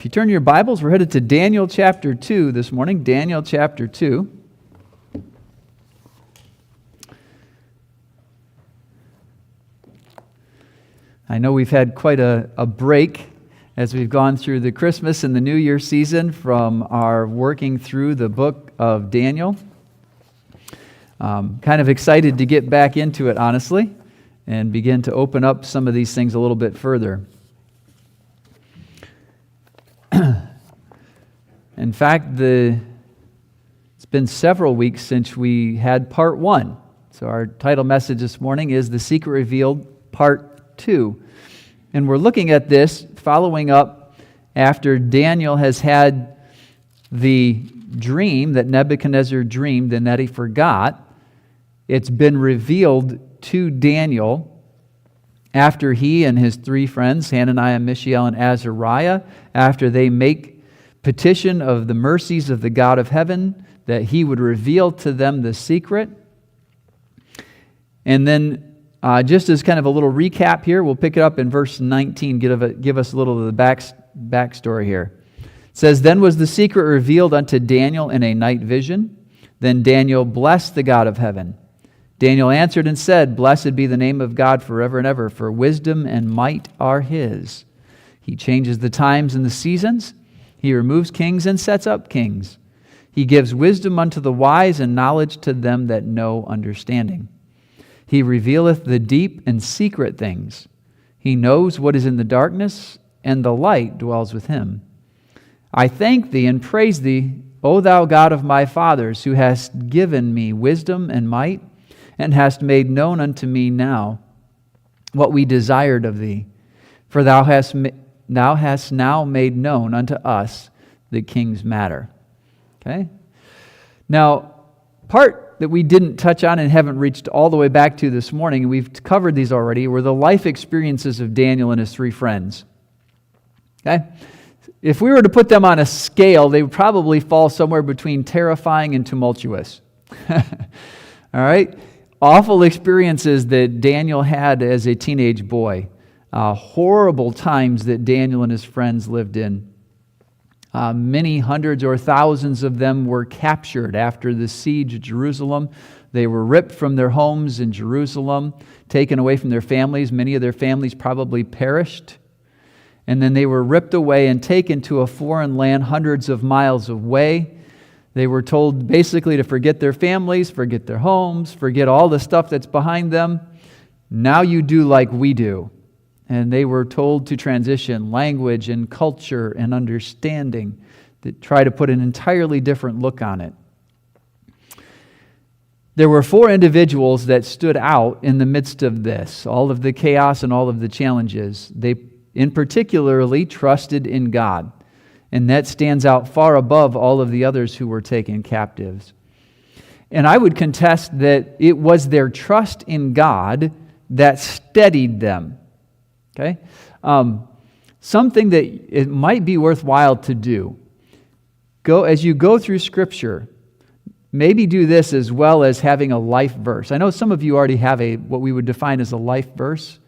If you turn your Bibles, we're headed to Daniel chapter 2 this morning. Daniel chapter 2. I know we've had quite a break as we've gone through the Christmas and the New Year season from our working through the book of Daniel. Kind of excited to get back into it, honestly, and begin to open up some of these things a little bit further. In fact, it's been several weeks since we had part 1. So our title message this morning is The Secret Revealed, part 2. And we're looking at this, following up after Daniel has had the dream that Nebuchadnezzar dreamed and that he forgot. It's been revealed to Daniel after he and his 3 friends, Hananiah, Mishael, and Azariah, after they make petition of the mercies of the God of heaven, that he would reveal to them the secret. And then, just as kind of a little recap here, we'll pick it up in verse 19, give us a little of the backstory here. It says, "Then was the secret revealed unto Daniel in a night vision. Then Daniel blessed the God of heaven. Daniel answered and said, Blessed be the name of God forever and ever, for wisdom and might are his. He changes the times and the seasons. He removes kings and sets up kings. He gives wisdom unto the wise and knowledge to them that know understanding. He revealeth the deep and secret things. He knows what is in the darkness, and the light dwells with him. I thank thee and praise thee, O thou God of my fathers, who hast given me wisdom and might, and hast made known unto me now what we desired of thee. For thou hast now made known unto us the king's matter." Okay? Now, part that we didn't touch on and haven't reached all the way back to this morning, and we've covered these already, were the life experiences of Daniel and his 3 friends. Okay? If we were to put them on a scale, they would probably fall somewhere between terrifying and tumultuous. All right? Awful experiences that Daniel had as a teenage boy. Horrible times that Daniel and his friends lived in. Many hundreds or thousands of them were captured after the siege of Jerusalem. They were ripped from their homes in Jerusalem, taken away from their families. Many of their families probably perished. And then they were ripped away and taken to a foreign land hundreds of miles away. They were told basically to forget their families, forget their homes, forget all the stuff that's behind them. Now you do like we do. And they were told to transition language and culture and understanding, that try to put an entirely different look on it. There were 4 individuals that stood out in the midst of this, all of the chaos and all of the challenges. They in particularly trusted in God. And that stands out far above all of the others who were taken captives. And I would contest that it was their trust in God that steadied them. Okay? Something that it might be worthwhile to do. As you go through Scripture, maybe do this as well as having a life verse. I know some of you already have what we would define as a life verse,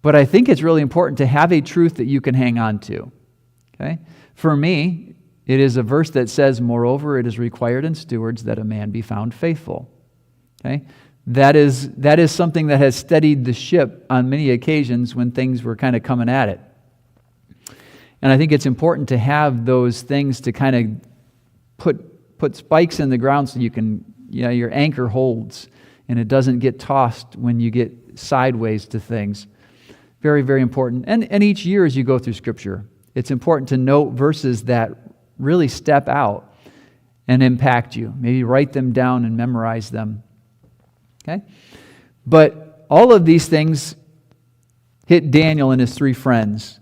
but I think it's really important to have a truth that you can hang on to. Okay? For me, it is a verse that says, "Moreover, it is required in stewards that a man be found faithful." Okay? That is something that has steadied the ship on many occasions when things were kind of coming at it. And I think it's important to have those things to kind of put spikes in the ground so you can, your anchor holds and it doesn't get tossed when you get sideways to things. Very, very important. And each year as you go through Scripture, it's important to note verses that really step out and impact you. Maybe write them down and memorize them. Okay? But all of these things hit Daniel and his 3 friends.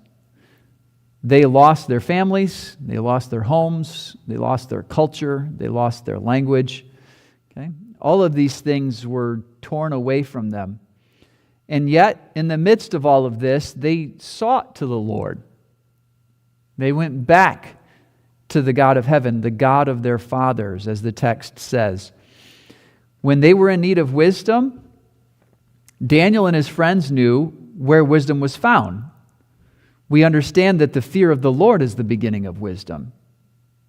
They lost their families, they lost their homes, they lost their culture, they lost their language. Okay? All of these things were torn away from them. And yet, in the midst of all of this, they sought to the Lord. They went back to the God of heaven, the God of their fathers, as the text says. When they were in need of wisdom, Daniel and his friends knew where wisdom was found. we understand that the fear of the Lord is the beginning of wisdom.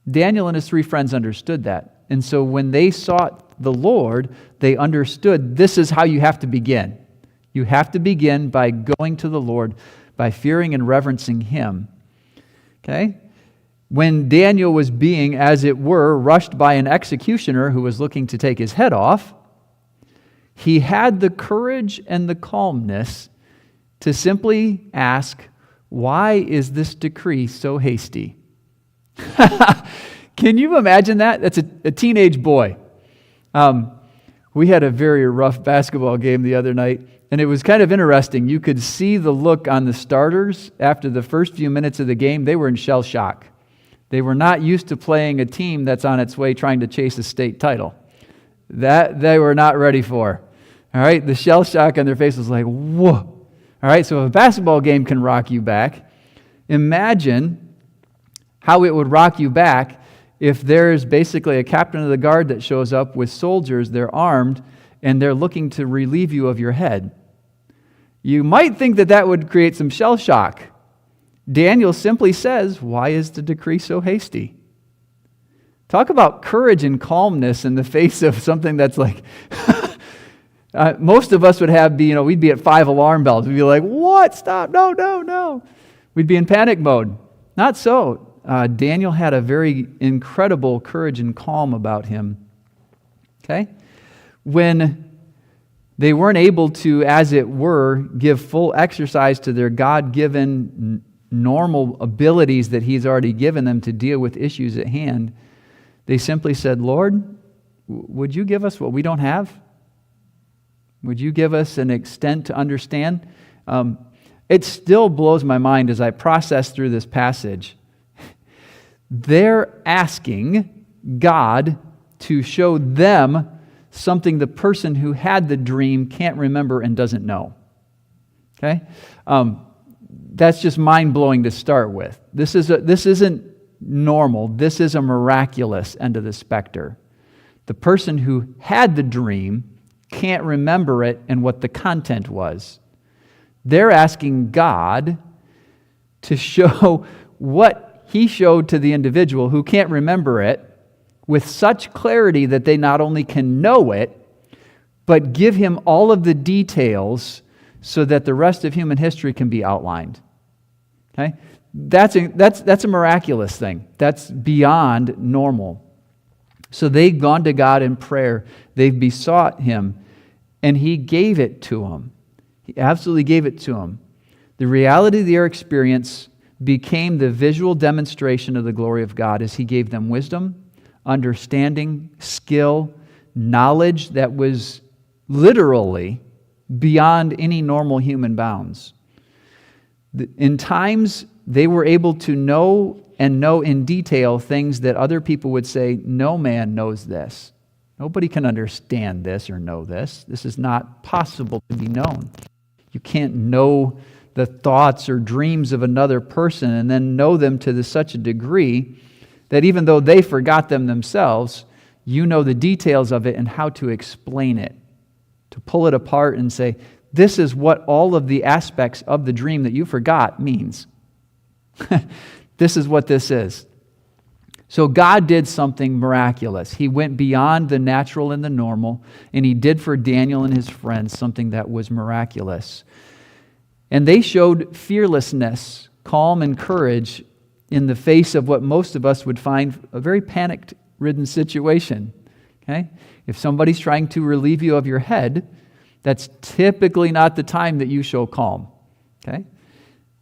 Daniel and his 3 friends understood that. And so when they sought the Lord, they understood this is how you have to begin. You have to begin by going to the Lord, by fearing and reverencing Him. Okay? When Daniel was being, as it were, rushed by an executioner who was looking to take his head off, he had the courage and the calmness to simply ask, why is this decree so hasty? Can you imagine that? That's a teenage boy. We had a very rough basketball game the other night, and it was kind of interesting. You could see the look on the starters after the first few minutes of the game. They were in shell shock. They were not used to playing a team that's on its way trying to chase a state title. That they were not ready for. All right, the shell shock on their face was like, whoa. All right, so if a basketball game can rock you back, imagine how it would rock you back if there's basically a captain of the guard that shows up with soldiers, they're armed, and they're looking to relieve you of your head. You might think that that would create some shell shock. Daniel simply says, why is the decree so hasty? Talk about courage and calmness in the face of something that's like, most of us would we'd be at 5 alarm bells. We'd be like, what? Stop, no. We'd be in panic mode. Not so. Daniel had a very incredible courage and calm about him. Okay? When they weren't able to, as it were, give full exercise to their God-given normal abilities that He's already given them to deal with issues at hand, they simply said, Lord, would you give us what we don't have? Would you give us an extent to understand? It still blows my mind as I process through this passage. They're asking God to show them something the person who had the dream can't remember and doesn't know. Okay? That's just mind-blowing to start with. This isn't normal. This is a miraculous end of the specter. The person who had the dream can't remember it and what the content was. They're asking God to show what He showed to the individual who can't remember it with such clarity that they not only can know it, but give him all of the details so that the rest of human history can be outlined. Okay? That's a miraculous thing. That's beyond normal. So they've gone to God in prayer. They've besought Him, and He gave it to them. He absolutely gave it to them. The reality of their experience became the visual demonstration of the glory of God as He gave them wisdom, understanding, skill, knowledge that was literally beyond any normal human bounds. In times, they were able to know in detail things that other people would say, no man knows this. Nobody can understand this or know this. This is not possible to be known. You can't know the thoughts or dreams of another person and then know them to such a degree that even though they forgot them themselves, you know the details of it and how to explain it, to pull it apart and say, this is what all of the aspects of the dream that you forgot means. This is what this is. So God did something miraculous. He went beyond the natural and the normal, and He did for Daniel and his friends something that was miraculous. And they showed fearlessness, calm, and courage in the face of what most of us would find a very panic-ridden situation. Okay? If somebody's trying to relieve you of your head, that's typically not the time that you show calm. Okay?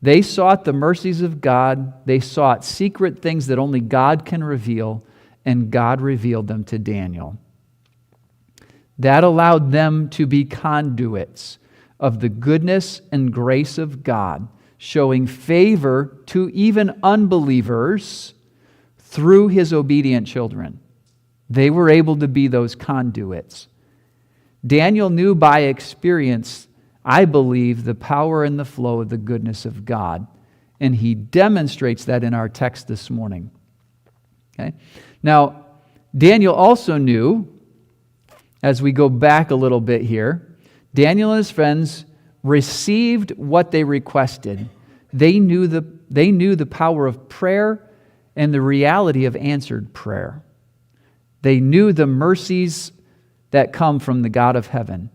They sought the mercies of God. They sought secret things that only God can reveal, and God revealed them to Daniel. That allowed them to be conduits of the goodness and grace of God, showing favor to even unbelievers through His obedient children. They were able to be those conduits. Daniel knew by experience, I believe, the power and the flow of the goodness of God. And he demonstrates that in our text this morning. Okay? Now, Daniel also knew, as we go back a little bit here, Daniel and his friends received what they requested. They knew the power of prayer and the reality of answered prayer. They knew the mercies that come from the God of heaven.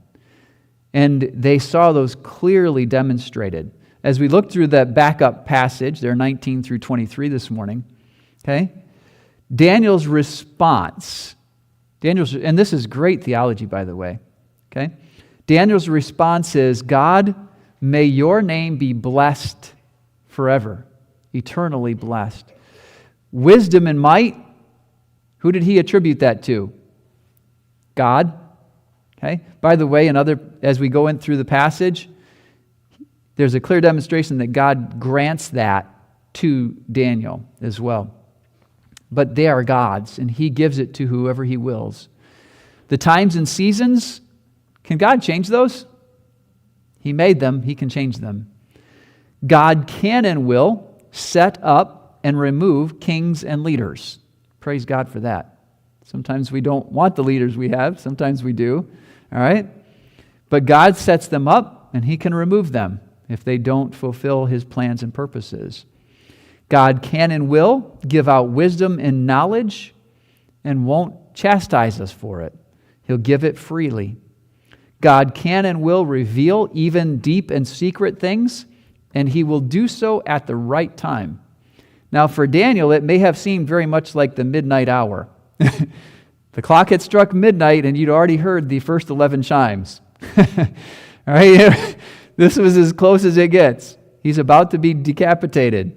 And they saw those clearly demonstrated. As we look through that backup passage, there 19 through 23 this morning, okay? Daniel's response, and this is great theology, by the way, okay? Daniel's response is, God, may your name be blessed forever, eternally blessed. Wisdom and might, who did he attribute that to? God. Okay? By the way, as we go in through the passage, there's a clear demonstration that God grants that to Daniel as well. But they are God's, and he gives it to whoever he wills. The times and seasons, can God change those? He made them, he can change them. God can and will set up and remove kings and leaders. Praise God for that. Sometimes we don't want the leaders we have, sometimes we do. All right? But God sets them up, and he can remove them if they don't fulfill his plans and purposes. God can and will give out wisdom and knowledge and won't chastise us for it. He'll give it freely. God can and will reveal even deep and secret things, and he will do so at the right time. Now, for Daniel, it may have seemed very much like the midnight hour. The clock had struck midnight, and you'd already heard the first 11 chimes. All right? This was as close as it gets. He's about to be decapitated.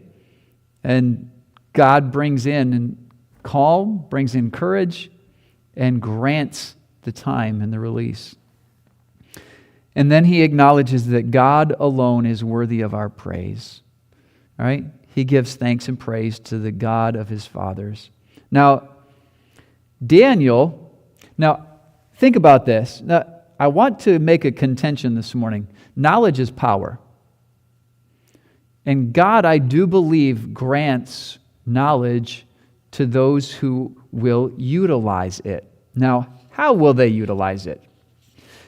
And God brings in calm, brings in courage, and grants the time and the release. And then he acknowledges that God alone is worthy of our praise. All right? He gives thanks and praise to the God of his fathers. Now, Daniel, think about this. Now, I want to make a contention this morning. Knowledge is power. And God, I do believe, grants knowledge to those who will utilize it. Now, how will they utilize it?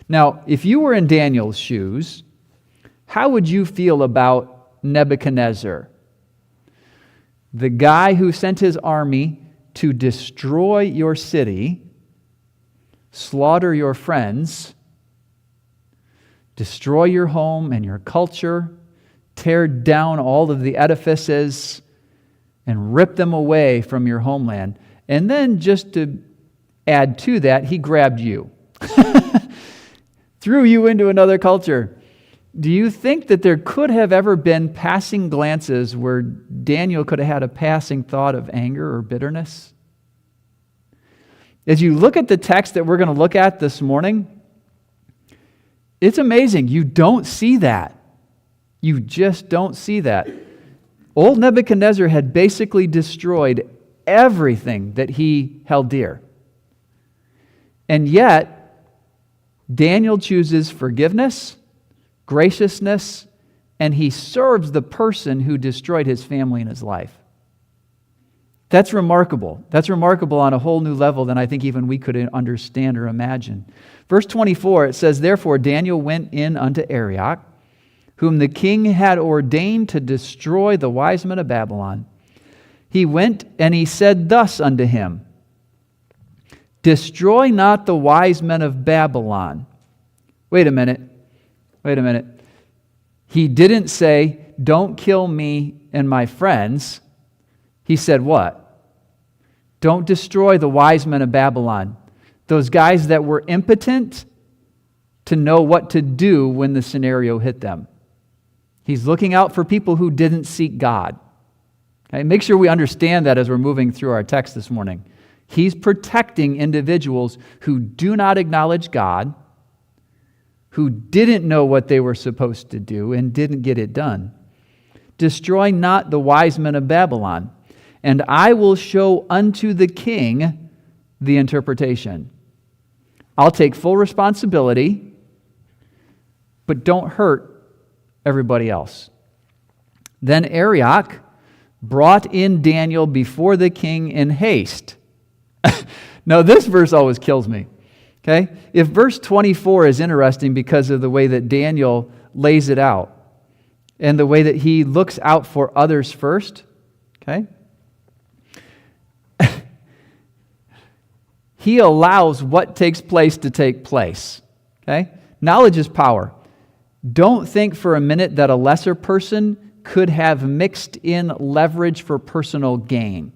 Now, if you were in Daniel's shoes, how would you feel about Nebuchadnezzar? The guy who sent his army to destroy your city, slaughter your friends, destroy your home and your culture, tear down all of the edifices, and rip them away from your homeland. And then just to add to that, he grabbed you, threw you into another culture. Do you think that there could have ever been passing glances where Daniel could have had a passing thought of anger or bitterness? As you look at the text that we're going to look at this morning, it's amazing. You don't see that. You just don't see that. Old Nebuchadnezzar had basically destroyed everything that he held dear. And yet, Daniel chooses forgiveness, graciousness, and he serves the person who destroyed his family and his life. That's remarkable. That's remarkable on a whole new level than I think even we could understand or imagine. Verse 24, it says, Therefore Daniel went in unto Arioch, whom the king had ordained to destroy the wise men of Babylon. He went and he said thus unto him, Destroy not the wise men of Babylon. Wait a minute. He didn't say, don't kill me and my friends. He said what? Don't destroy the wise men of Babylon. Those guys that were impotent to know what to do when the scenario hit them. He's looking out for people who didn't seek God. Okay? Make sure we understand that as we're moving through our text this morning. He's protecting individuals who do not acknowledge God, who didn't know what they were supposed to do and didn't get it done. Destroy not the wise men of Babylon, and I will show unto the king the interpretation. I'll take full responsibility, but don't hurt everybody else. Then Arioch brought in Daniel before the king in haste. Now this verse always kills me. Okay? If verse 24 is interesting because of the way that Daniel lays it out, and the way that he looks out for others first, okay? He allows what takes place to take place, okay? Knowledge is power. Don't think for a minute that a lesser person could have mixed in leverage for personal gain,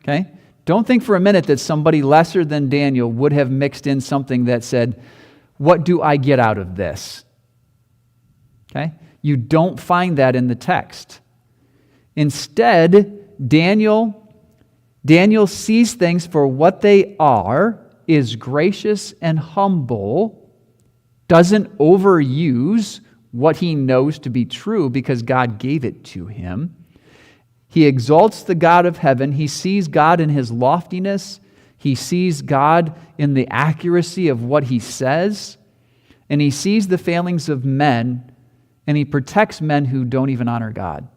okay? Don't think for a minute that somebody lesser than Daniel would have mixed in something that said, what do I get out of this? Okay? You don't find that in the text. Instead, Daniel sees things for what they are, is gracious and humble, doesn't overuse what he knows to be true because God gave it to him. He exalts the God of heaven. He sees God in his loftiness. He sees God in the accuracy of what he says. And he sees the failings of men, and he protects men who don't even honor God.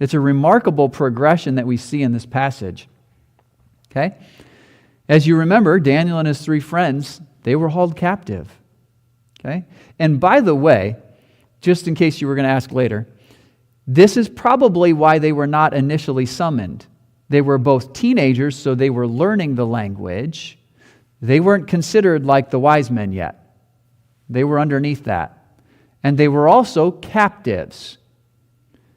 It's a remarkable progression that we see in this passage. Okay? As you remember, Daniel and his 3 friends, they were hauled captive. Okay? And by the way, just in case you were going to ask later, this is probably why they were not initially summoned. They were both teenagers, so they were learning the language. They weren't considered like the wise men yet. They were underneath that. And they were also captives.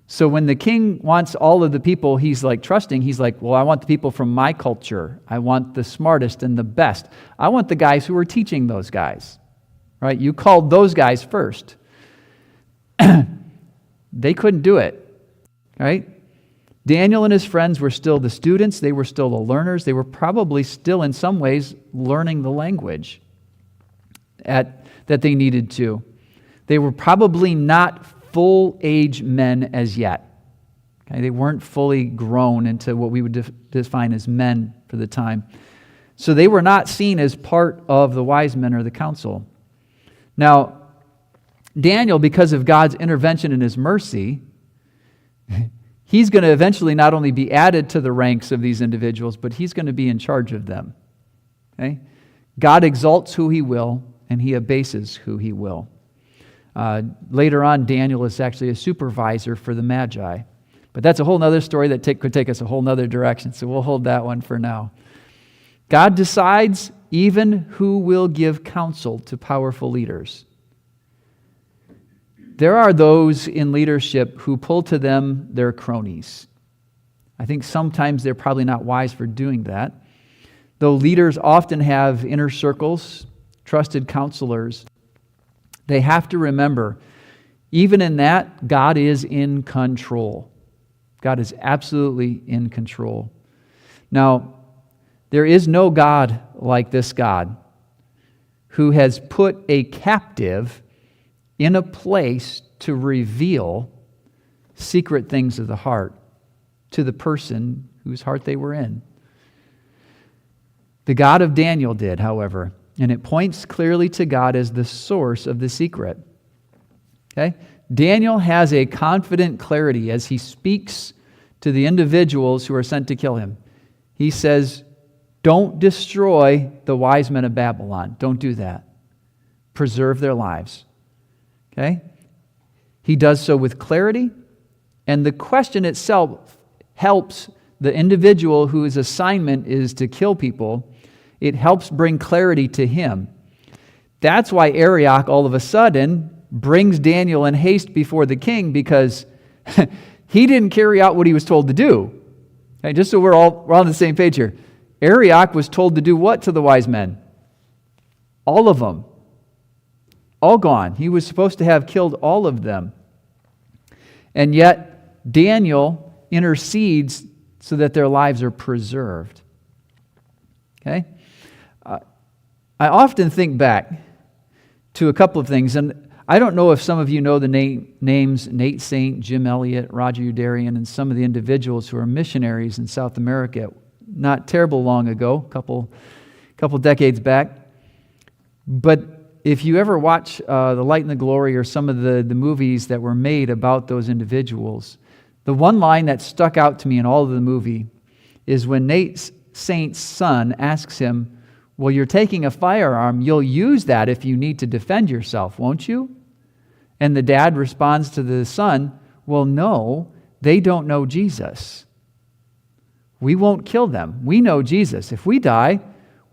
So when the king wants all of the people he's like trusting, he's like, well, I want the people from my culture. I want the smartest and the best. I want the guys who are teaching those guys. Right? You called those guys first. They couldn't do it, right? Daniel and his friends were still the students. They were still the learners. They were probably still, in some ways, learning the language that they needed to. They were probably not full-age men as yet. Okay? They weren't fully grown into what we would define as men for the time. So they were not seen as part of the wise men or the council. Now, Daniel, because of God's intervention and his mercy, he's going to eventually not only be added to the ranks of these individuals, but he's going to be in charge of them. Okay? God exalts who he will, and he abases who he will. Later on, Daniel is actually a supervisor for the Magi. But that's a whole other story that could take us a whole other direction, so we'll hold that one for now. God decides even who will give counsel to powerful leaders. There are those in leadership who pull to them their cronies. I think sometimes they're probably not wise for doing that. Though leaders often have inner circles, trusted counselors, they have to remember, even in that, God is in control. God is absolutely in control. Now, there is no God like this God who has put a captive in a place to reveal secret things of the heart to the person whose heart they were in. The God of Daniel did, however, and it points clearly to God as the source of the secret. Okay? Daniel has a confident clarity as he speaks to the individuals who are sent to kill him. He says, don't destroy the wise men of Babylon. Don't do that. Preserve their lives. Okay? He does so with clarity, and the question itself helps the individual whose assignment is to kill people. It helps bring clarity to him. That's why Arioch all of a sudden brings Daniel in haste before the king, because he didn't carry out what he was told to do. Okay, just so we're all on the same page here. Arioch was told to do what to the wise men? All of them. All gone. He was supposed to have killed all of them. And yet, Daniel intercedes so that their lives are preserved. Okay? I often think back to a couple of things, and I don't know if some of you know the names Nate Saint, Jim Elliott, Roger Udarian, and some of the individuals who are missionaries in South America not terrible long ago, couple decades back. But if you ever watch The Light and the Glory or some of the movies that were made about those individuals, the one line that stuck out to me in all of the movie is when Nate Saint's son asks him, well, you're taking a firearm, you'll use that if you need to defend yourself, won't you? And the dad responds to the son, well, no, they don't know Jesus. We won't kill them. We know Jesus. If we die,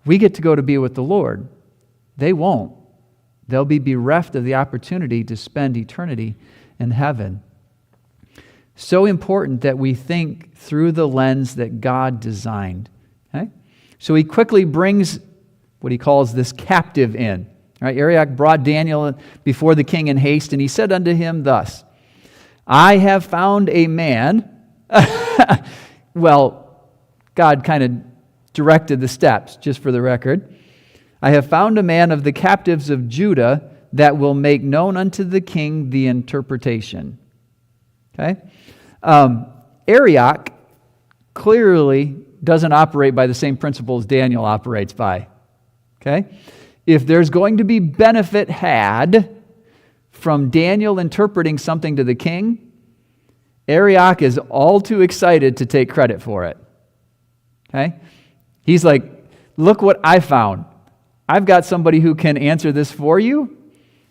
we get to go to be with the Lord. They won't. They'll be bereft of the opportunity to spend eternity in heaven. So important that we think through the lens that God designed. Okay? So he quickly brings what he calls this captive in. Right? Arioch brought Daniel before the king in haste, and he said unto him thus, I have found a man. Well, God kind of directed the steps, just for the record. I have found a man of the captives of Judah that will make known unto the king the interpretation. Okay? Arioch clearly doesn't operate by the same principles Daniel operates by. Okay? If there's going to be benefit had from Daniel interpreting something to the king, Arioch is all too excited to take credit for it. Okay? He's like, look what I found. I've got somebody who can answer this for you.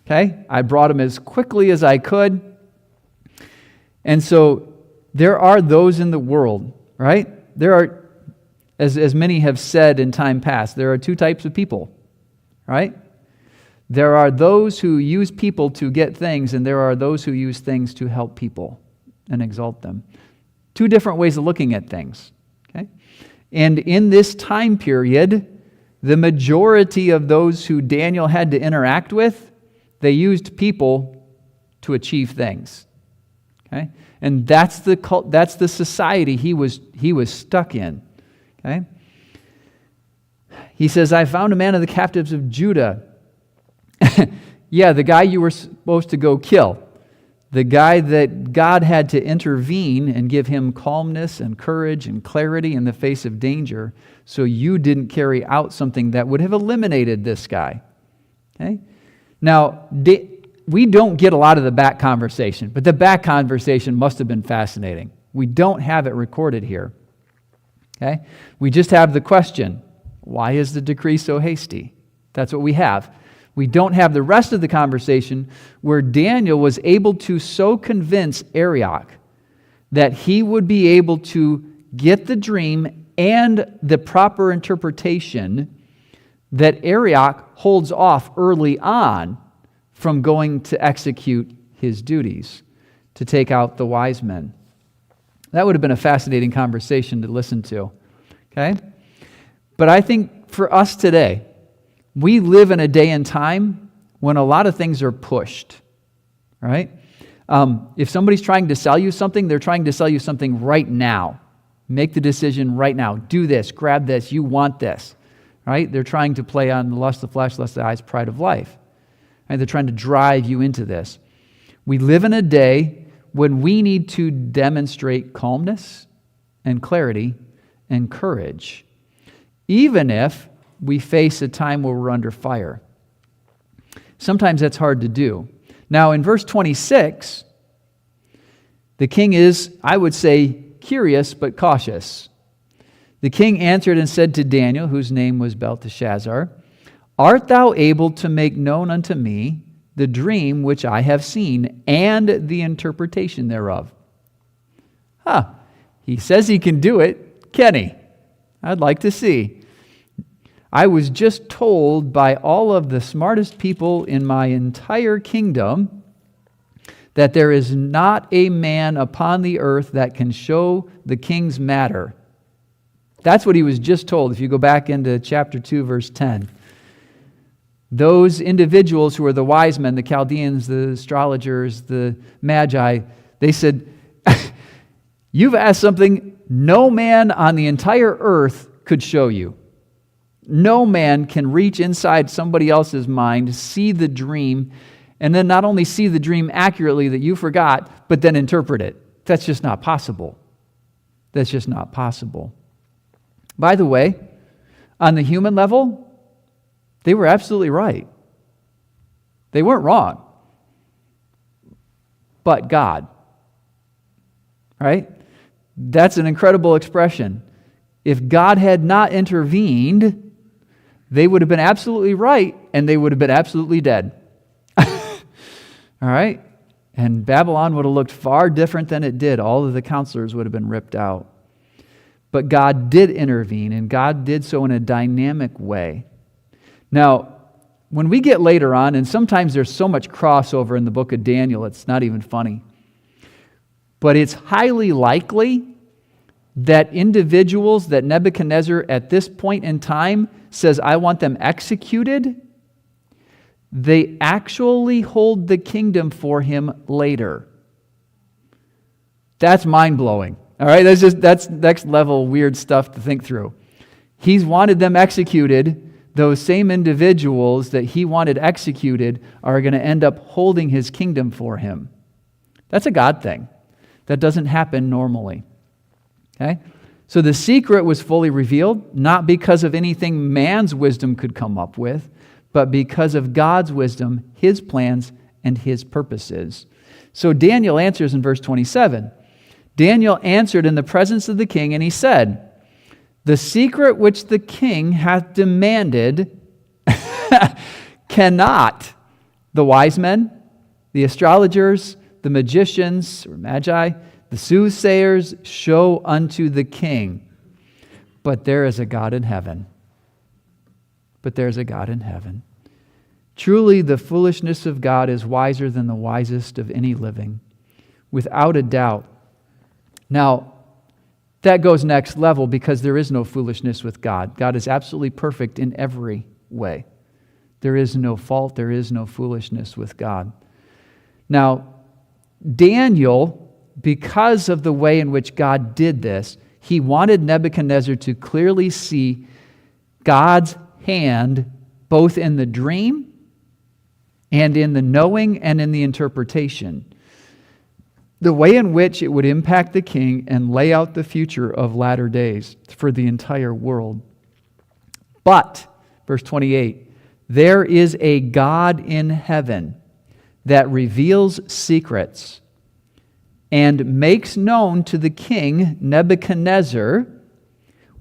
Okay? I brought him as quickly as I could. And so there are those in the world, right? There are, as many have said in time past, there are two types of people, right? There are those who use people to get things, and there are those who use things to help people and exalt them. Two different ways of looking at things. Okay? And in this time period, the majority of those who Daniel had to interact with, they used people to achieve things. Okay? And that's the society he was stuck in. Okay? He says, I found a man of the captives of Judah. Yeah, the guy you were supposed to go kill. The guy that God had to intervene and give him calmness and courage and clarity in the face of danger so you didn't carry out something that would have eliminated this guy. Okay? Now, we don't get a lot of the back conversation, but the back conversation must have been fascinating. We don't have it recorded here. Okay? We just have the question, why is the decree so hasty? That's what we have. We don't have the rest of the conversation where Daniel was able to so convince Arioch that he would be able to get the dream and the proper interpretation that Arioch holds off early on from going to execute his duties, to take out the wise men. That would have been a fascinating conversation to listen to. Okay? But I think for us today, we live in a day and time when a lot of things are pushed, right? If somebody's trying to sell you something, they're trying to sell you something right now. Make the decision right now. Do this, grab this, you want this, right? They're trying to play on the lust of the flesh, lust of the eyes, pride of life. Right? They're trying to drive you into this. We live in a day when we need to demonstrate calmness and clarity and courage, even if we face a time where we're under fire. Sometimes that's hard to do. Now, in verse 26, the king is, I would say, curious but cautious. The king answered and said to Daniel, whose name was Belteshazzar, Art thou able to make known unto me the dream which I have seen and the interpretation thereof? He says he can do it. Can he? I'd like to see. I was just told by all of the smartest people in my entire kingdom that there is not a man upon the earth that can show the king's matter. That's what he was just told. If you go back into chapter 2, verse 10. Those individuals who are the wise men, the Chaldeans, the astrologers, the magi, they said, you've asked something no man on the entire earth could show you. No man can reach inside somebody else's mind, see the dream, and then not only see the dream accurately that you forgot, but then interpret it. That's just not possible. That's just not possible. By the way, on the human level, they were absolutely right. They weren't wrong. But God. Right? That's an incredible expression. If God had not intervened, they would have been absolutely right, and they would have been absolutely dead. All right? And Babylon would have looked far different than it did. All of the counselors would have been ripped out. But God did intervene, and God did so in a dynamic way. Now, when we get later on, and sometimes there's so much crossover in the book of Daniel, it's not even funny. But it's highly likely that individuals that Nebuchadnezzar at this point in time says, I want them executed, they actually hold the kingdom for him later. That's mind-blowing. All right, that's next level weird stuff to think through. He's wanted them executed. Those same individuals that he wanted executed are going to end up holding his kingdom for him. That's a God thing. That doesn't happen normally. Okay? So the secret was fully revealed, not because of anything man's wisdom could come up with, but because of God's wisdom, his plans, and his purposes. So Daniel answers in verse 27. Daniel answered in the presence of the king, and he said, the secret which the king hath demanded cannot the wise men, the astrologers, the magicians, or magi, the soothsayers show unto the king. But there is a God in heaven. But there's a God in heaven. Truly, the foolishness of God is wiser than the wisest of any living, without a doubt. Now, that goes next level because there is no foolishness with God. God is absolutely perfect in every way. There is no fault, there is no foolishness with God. Now, Daniel, because of the way in which God did this, he wanted Nebuchadnezzar to clearly see God's hand both in the dream and in the knowing and in the interpretation. The way in which it would impact the king and lay out the future of latter days for the entire world. But, verse 28, there is a God in heaven that reveals secrets and makes known to the king Nebuchadnezzar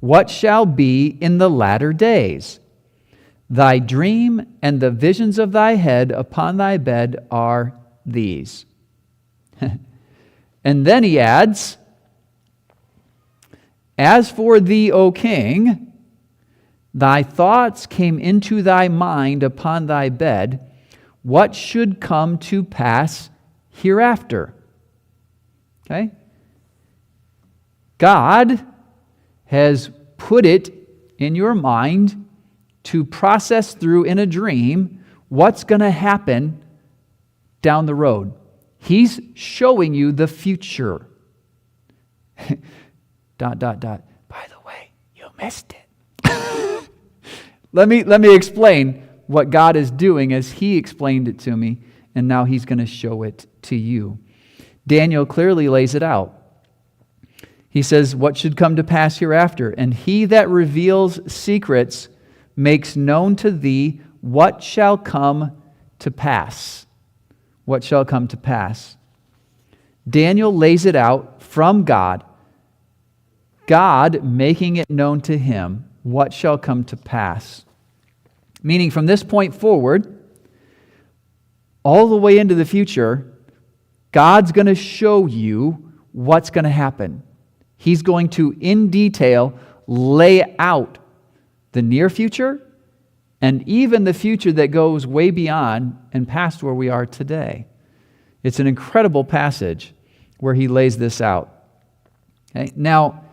what shall be in the latter days. Thy dream and the visions of thy head upon thy bed are these. And then he adds, as for thee, O king, thy thoughts came into thy mind upon thy bed, what should come to pass hereafter. Okay? God has put it in your mind to process through in a dream what's going to happen down the road. He's showing you the future. ... By the way, you missed it. Let me explain what God is doing as he explained it to me, and now he's going to show it to you. Daniel clearly lays it out. He says, what should come to pass hereafter? And he that reveals secrets makes known to thee what shall come to pass. What shall come to pass? Daniel lays it out from God. God making it known to him what shall come to pass. Meaning from this point forward, all the way into the future, God's going to show you what's going to happen. He's going to, in detail, lay out the near future and even the future that goes way beyond and past where we are today. It's an incredible passage where he lays this out. Okay? Now,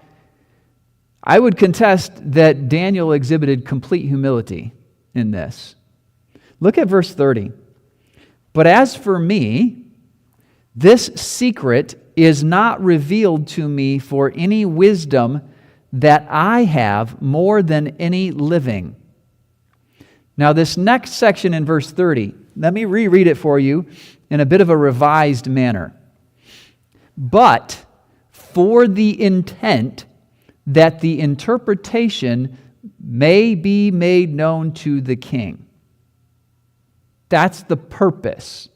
I would contest that Daniel exhibited complete humility in this. Look at verse 30. But as for me, this secret is not revealed to me for any wisdom that I have more than any living. Now, this next section in verse 30, let me reread it for you in a bit of a revised manner. But for the intent that the interpretation may be made known to the king. That's the purpose.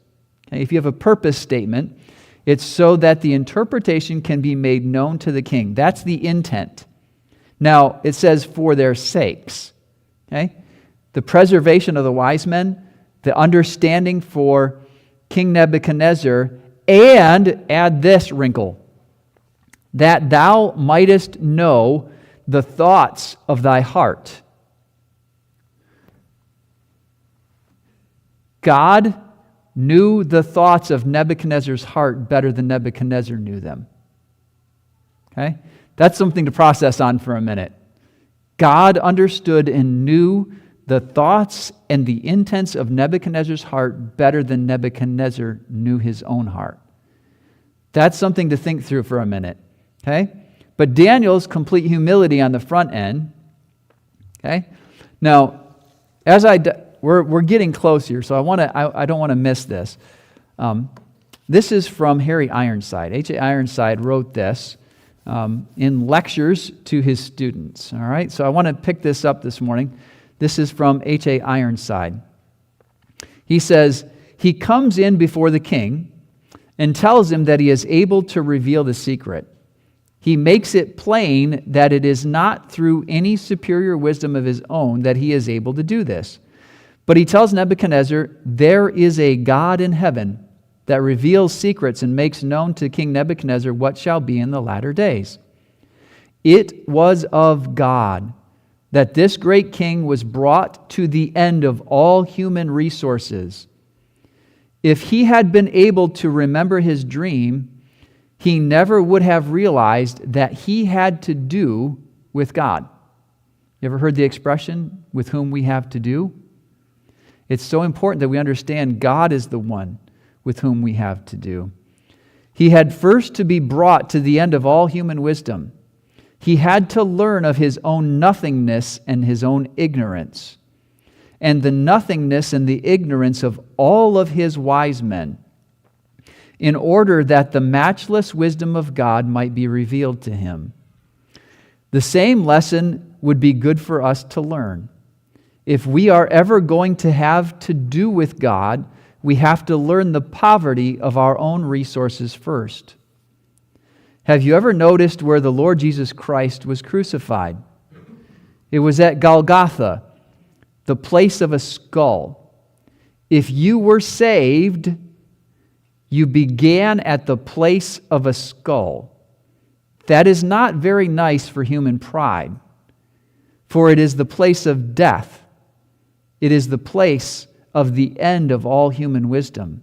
Okay, if you have a purpose statement, it's so that the interpretation can be made known to the king. That's the intent. Now, it says for their sakes. Okay? The preservation of the wise men, the understanding for King Nebuchadnezzar, and add this wrinkle, that thou mightest know the thoughts of thy heart. God knew the thoughts of Nebuchadnezzar's heart better than Nebuchadnezzar knew them. Okay? That's something to process on for a minute. God understood and knew the thoughts and the intents of Nebuchadnezzar's heart better than Nebuchadnezzar knew his own heart. That's something to think through for a minute. Okay? But Daniel's complete humility on the front end. Okay? Now, we're getting close here, so I don't want to miss this. This is from Harry Ironside. H.A. Ironside wrote this in lectures to his students. All right? So I want to pick this up this morning. This is from H.A. Ironside. He says, he comes in before the king and tells him that he is able to reveal the secret. He makes it plain that it is not through any superior wisdom of his own that he is able to do this. But he tells Nebuchadnezzar, there is a God in heaven that reveals secrets and makes known to King Nebuchadnezzar what shall be in the latter days. It was of God that this great king was brought to the end of all human resources. If he had been able to remember his dream, he never would have realized that he had to do with God. You ever heard the expression, with whom we have to do? It's so important that we understand God is the one with whom we have to do. He had first to be brought to the end of all human wisdom. He had to learn of his own nothingness and his own ignorance, and the nothingness and the ignorance of all of his wise men, in order that the matchless wisdom of God might be revealed to him. The same lesson would be good for us to learn. If we are ever going to have to do with God, we have to learn the poverty of our own resources first. Have you ever noticed where the Lord Jesus Christ was crucified? It was at Golgotha, the place of a skull. If you were saved, you began at the place of a skull. That is not very nice for human pride, for it is the place of death. It is the place of the end of all human wisdom.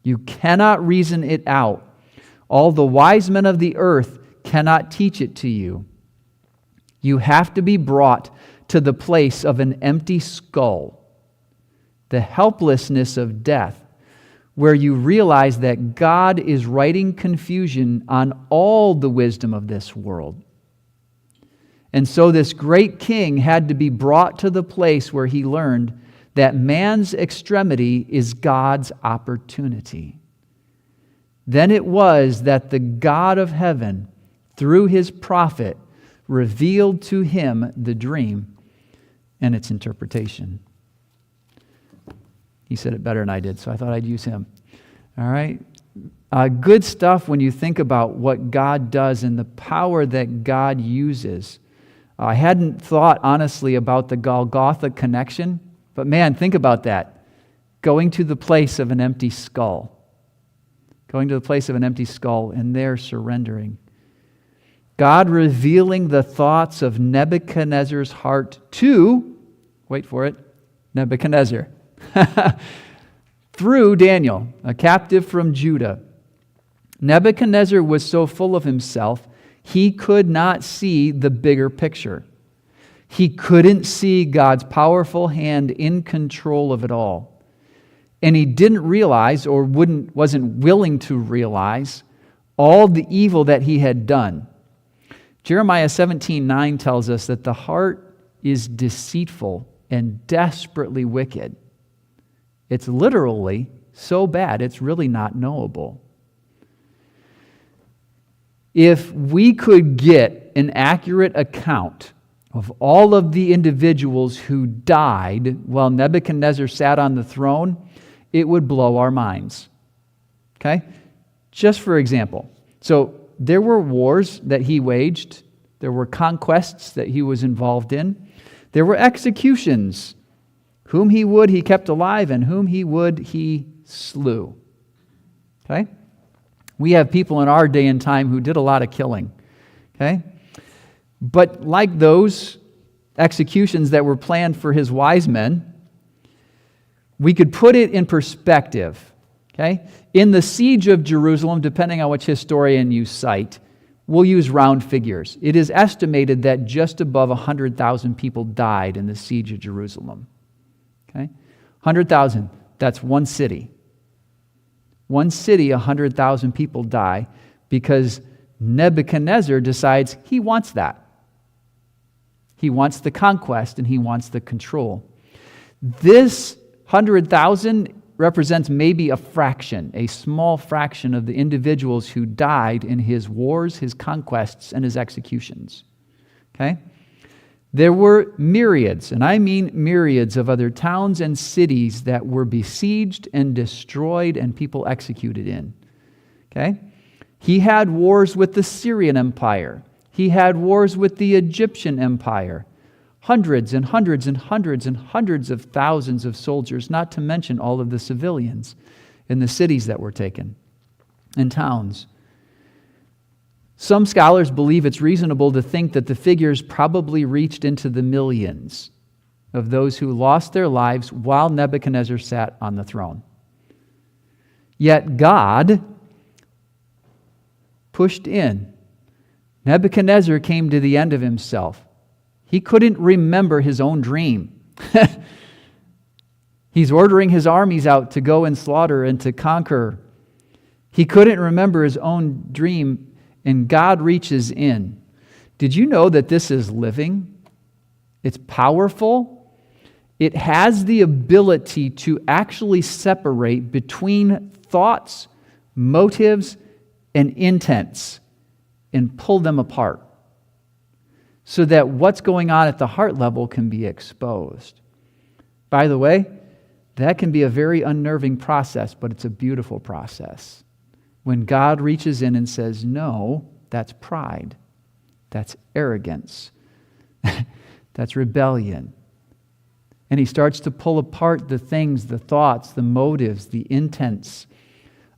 You cannot reason it out. All the wise men of the earth cannot teach it to you. You have to be brought to the place of an empty skull, the helplessness of death, where you realize that God is writing confusion on all the wisdom of this world. And so this great king had to be brought to the place where he learned that man's extremity is God's opportunity. Then it was that the God of heaven, through his prophet, revealed to him the dream and its interpretation. He said it better than I did, so I thought I'd use him. All right? Good stuff when you think about what God does and the power that God uses. I hadn't thought, honestly, about the Golgotha connection, but man, think about that. Going to the place of an empty skull. Going to the place of an empty skull and there surrendering. God revealing the thoughts of Nebuchadnezzar's heart to, wait for it, Nebuchadnezzar. Through Daniel, a captive from Judah. Nebuchadnezzar was so full of himself, he could not see the bigger picture. He couldn't see God's powerful hand in control of it all. And he didn't realize, or wasn't willing to realize, all the evil that he had done. Jeremiah 17:9 tells us that the heart is deceitful and desperately wicked. It's literally so bad, it's really not knowable. If we could get an accurate account of all of the individuals who died while Nebuchadnezzar sat on the throne, it would blow our minds. Okay? Just for example. So there were wars that he waged. There were conquests that he was involved in. There were executions. Whom he would, he kept alive, and whom he would, he slew. Okay? We have people in our day and time who did a lot of killing. Okay? But like those executions that were planned for his wise men, we could put it in perspective. Okay? In the siege of Jerusalem, depending on which historian you cite, we'll use round figures. It is estimated that just above 100,000 people died in the siege of Jerusalem. Okay? 100,000, that's one city. One city, 100,000 people die because Nebuchadnezzar decides he wants that. He wants the conquest and he wants the control. This 100,000 represents maybe a fraction, a small fraction of the individuals who died in his wars, his conquests, and his executions. Okay? There were myriads, and I mean myriads of other towns and cities that were besieged and destroyed and people executed in. Okay? He had wars with the Syrian Empire. He had wars with the Egyptian Empire. Hundreds and hundreds and hundreds and hundreds of thousands of soldiers, not to mention all of the civilians in the cities that were taken, and towns. Some scholars believe it's reasonable to think that the figures probably reached into the millions of those who lost their lives while Nebuchadnezzar sat on the throne. Yet God pushed in. Nebuchadnezzar came to the end of himself. He couldn't remember his own dream. He's ordering his armies out to go and slaughter and to conquer. He couldn't remember his own dream, and God reaches in. Did you know that this is living? It's powerful. It has the ability to actually separate between thoughts, motives, and intents and pull them apart so that what's going on at the heart level can be exposed. By the way, that can be a very unnerving process, but it's a beautiful process. When God reaches in and says, no, that's pride. That's arrogance. That's rebellion. And he starts to pull apart the things, the thoughts, the motives, the intents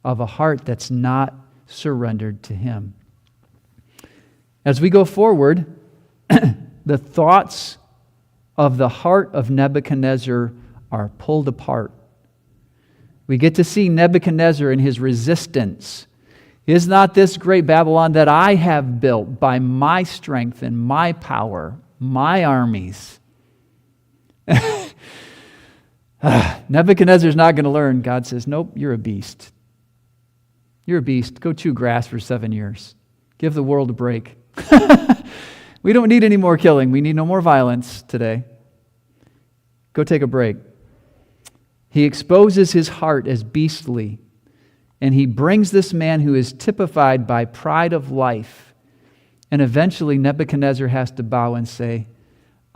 of a heart that's not surrendered to him. As we go forward, the thoughts of the heart of Nebuchadnezzar are pulled apart. We get to see Nebuchadnezzar and his resistance. Is not this great Babylon that I have built by my strength and my power, my armies? Nebuchadnezzar's not going to learn. God says, nope, you're a beast. You're a beast. Go chew grass for 7 years. Give the world a break. We don't need any more killing. We need no more violence today. Go take a break. He exposes his heart as beastly, and he brings this man who is typified by pride of life. And eventually Nebuchadnezzar has to bow and say,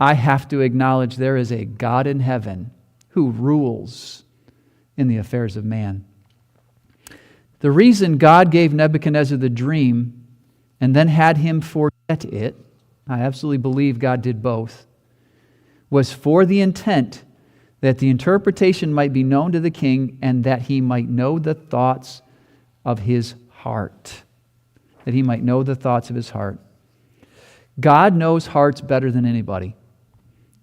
I have to acknowledge there is a God in heaven who rules in the affairs of man. The reason God gave Nebuchadnezzar the dream and then had him forget it, I absolutely believe God did both, was for the intent that the interpretation might be known to the king and that he might know the thoughts of his heart. That he might know the thoughts of his heart. God knows hearts better than anybody.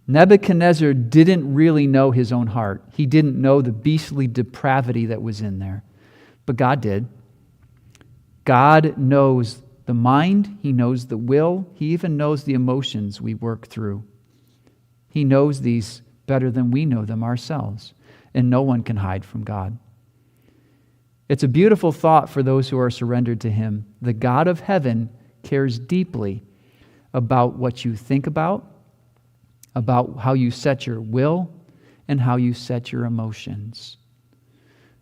Nebuchadnezzar didn't really know his own heart. He didn't know the beastly depravity that was in there. But God did. God knows the mind. He knows the will. He even knows the emotions we work through. He knows these better than we know them ourselves. And no one can hide from God. It's a beautiful thought for those who are surrendered to Him. The God of heaven cares deeply about what you think about how you set your will, and how you set your emotions.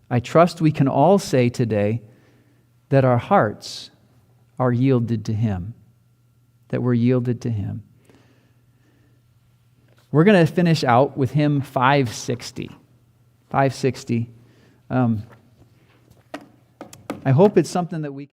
I trust we can all say today that our hearts are yielded to Him, that we're yielded to Him. We're going to finish out with hymn 560. 560. I hope it's something that we